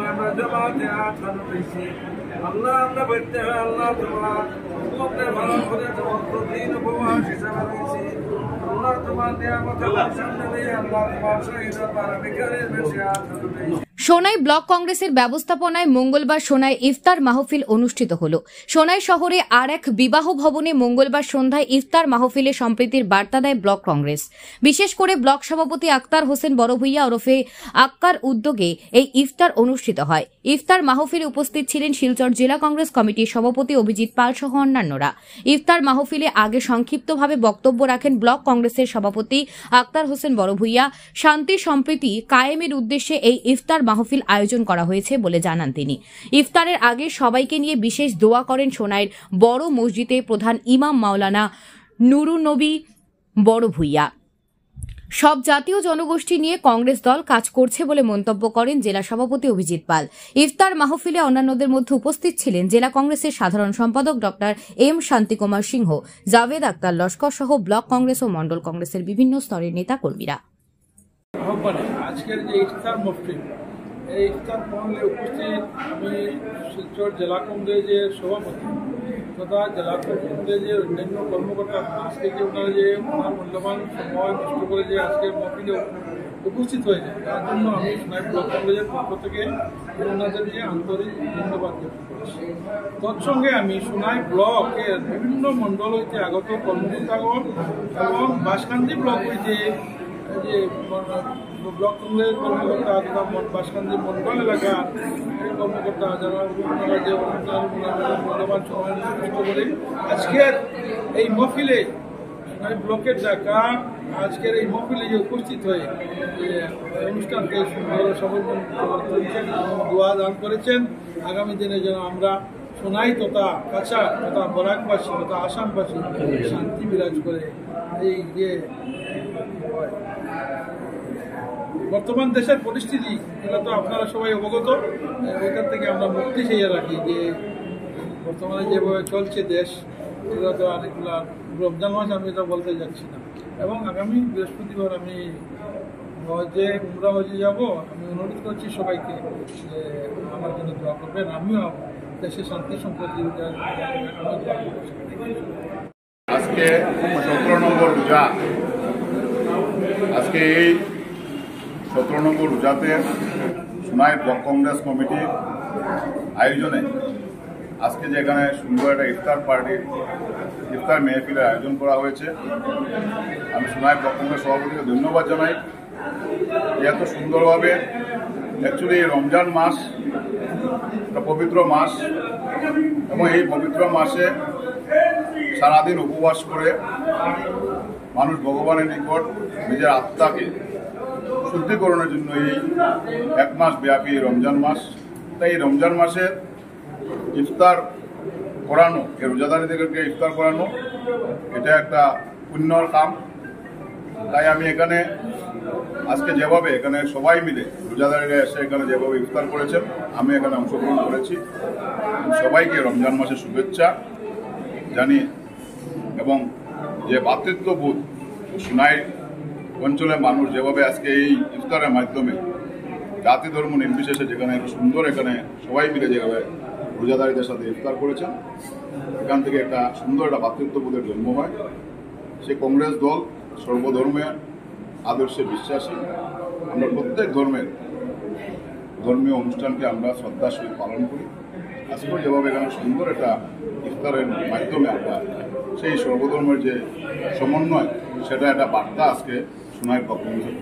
আমরা জমাতে আঠানো পেয়েছি আল্লাহ আমরা বলতে হয় আল্লাহ তোমার তোমাদের ভালো করে তোমার প্রতিদিন উপবাস হিসাবে রয়েছি আল্লাহ তোমার নিয়ামতের সামনে দিয়ে আল্লাহ তোমার শহীদ তারা বেকারের বেশি আঠানো পেয়েছি। সোনাই ব্লক কংগ্রেসের ব্যবস্থাপনায় মঙ্গলবার সোনাই ইফতার মাহফিল অনুষ্ঠিত হল। সোনাই শহরে আর এক বিবাহ ভবনে মঙ্গলবার সন্ধ্যায় ইফতার মাহফিলে সম্প্রীতির বার্তা দেয় ব্লক কংগ্রেস। বিশেষ করে ব্লক সভাপতি আক্তার হোসেন বড়ভূইয়া ওরফে আক্কার উদ্যোগে এই ইফতার অনুষ্ঠিত হয়। ইফতার মাহফিলে উপস্থিত ছিলেন শিলচর জেলা কংগ্রেস কমিটির সভাপতি অভিজিৎ পাল সহ অন্যান্যরা। ইফতার মাহফিলে আগে সংক্ষিপ্তভাবে বক্তব্য রাখেন ব্লক কংগ্রেসের সভাপতি আক্তার হোসেন বড়ভূইয়া। শান্তি সম্প্রীতি কায়েমের উদ্দেশ্যে এই ইফতার মাহফিল আয়োজন করা হয়েছে বলে জানান তিনি। ইফতারের আগে সবাইকে নিয়ে বিশেষ দোয়া করেন সোনাইয়ের বড় মসজিদে প্রধান ইমাম মাওলানা নুরুন নবী বড়ভূইয়া। সব জাতীয় জনগোষ্ঠী নিয়ে কংগ্রেস দল কাজ করছে বলে মন্তব্য করেন জেলা সভাপতি অভিজিৎ পাল। ইফতার মাহফিলে অন্যান্যদের মধ্যে উপস্থিত ছিলেন জেলা কংগ্রেসের সাধারণ সম্পাদক ডক্টর এম শান্তিকুমার সিংহ, জাভেদ আক্তার লস্কর সহ ব্লক কংগ্রেস ও মন্ডল কংগ্রেসের বিভিন্ন স্তরের নেতা কর্মীরা। আজকের যে ইফতার মাহফিল, এই ইফতার মাহফিলে উপস্থিত আমি শিলচর জেলা কংগ্রেসের সভাপতি তথা জেলা কংগ্রেসের অন্যান্য কর্মকর্তা আজকে যে ওনারা যে ওনার মূল্যবান সময় নষ্ট করে যে আজকে মাহফিলে উপস্থিত হয়েছে তার জন্য আমি সোনাই ব্লক কংগ্রেসের পক্ষ থেকে ওনাদেরকে আন্তরিক ধন্যবাদ জ্ঞাপন করছি। তৎসঙ্গে আমি সোনাই ব্লকের বিভিন্ন মণ্ডল হইতে আগত কর্মকর্তাগণ এবং বাঁশকান্দি ব্লক হইতে যে ব্লক কংগ্রেস কর্মকর্তা তথা বাঁশকান্দি মন্ডল এলাকার কর্মকর্তা যারা যে মূল্যবান সময় নষ্ট করে আজকের এই মহফিলে ব্লকের ডাকা আজকের এই মহফিলে যে উপস্থিত হয়ে যে অনুষ্ঠানকে সুন্দর সমর্থন করেছেন এবং দোয়া দান করেছেন। আগামী দিনে যেন আমরা সোনাই তথা কাছা তথা বরাকবাসী তথা আসামবাসী শান্তি বিরাজ করে এই যে বর্তমান দেশের পরিস্থিতি এটা তো আপনারা সবাই অবগত, এখান থেকে আমরা মুক্তি চেয়ে রাখি যে বর্তমানে যেভাবে চলছে দেশ এটা তো আর এগুলা রমজান মাস আমি এটা বলতে যাচ্ছি না। এবং আগামী বৃহস্পতিবার আমি উমরা হজে যাব। আমি অনুরোধ করছি সবাইকে যে আমার জন্য দোয়া করবেন, আমিও দেশের শান্তি সম্পত্তি আজকে 17 নম্বর রোজা। আজকে এই 17 নম্বর রোজাতে সোনাই ব্লক কংগ্রেস কমিটির আয়োজনে আজকে যে এখানে সুন্দর একটা ইফতার মেহফিলের আয়োজন করা হয়েছে। আমি সোনাই ব্লক কংগ্রেস সভাপতিকে ধন্যবাদ জানাই যে এত সুন্দরভাবে অ্যাকচুয়ালি রমজান মাস একটা পবিত্র মাস এবং এই পবিত্র মাসে সারাদিন উপবাস করে মানুষ ভগবানের নিকট নিজের আত্মাকে শুদ্ধিকরণের জন্য এই এক মাস ব্যাপী রমজান মাস। তাই এই রমজান মাসে ইফতার করানো, এই রোজাদারীদেরকে ইফতার করানো এটা একটা পুণ্যর কাম। তাই আমি এখানে আজকে যেভাবে এখানে সবাই মিলে রোজাদারীরা এসে এখানে যেভাবে ইফতার করেছেন আমি এখানে অংশগ্রহণ করেছি। সবাইকে রমজান মাসের শুভেচ্ছা জানি এবং যে ভ্রাতৃত্ববোধ সোনাই অঞ্চলের মানুষ যেভাবে আজকে এই ইফতারের মাধ্যমে জাতি ধর্ম নির্বিশেষে যেখানে সুন্দর এখানে সবাই মিলে যেভাবে রোজাদারীদের সাথে ইফতার করেছেন, এখান থেকে একটা সুন্দর একটা ভ্রাতৃত্ববোধের জন্ম হয়। সেই কংগ্রেস দল সর্বধর্মের আদর্শে বিশ্বাসী। আমরা প্রত্যেক ধর্মীয় অনুষ্ঠানকে আমরা শ্রদ্ধার সহিত পালন করি। আজকেও যেভাবে এখানে সুন্দর একটা ইফতারের মাধ্যমে আমরা সেই সর্বধর্মের যে সমন্বয় সেটা একটা বার্তা আজকে সোনাই ব্লক কংগ্রেসের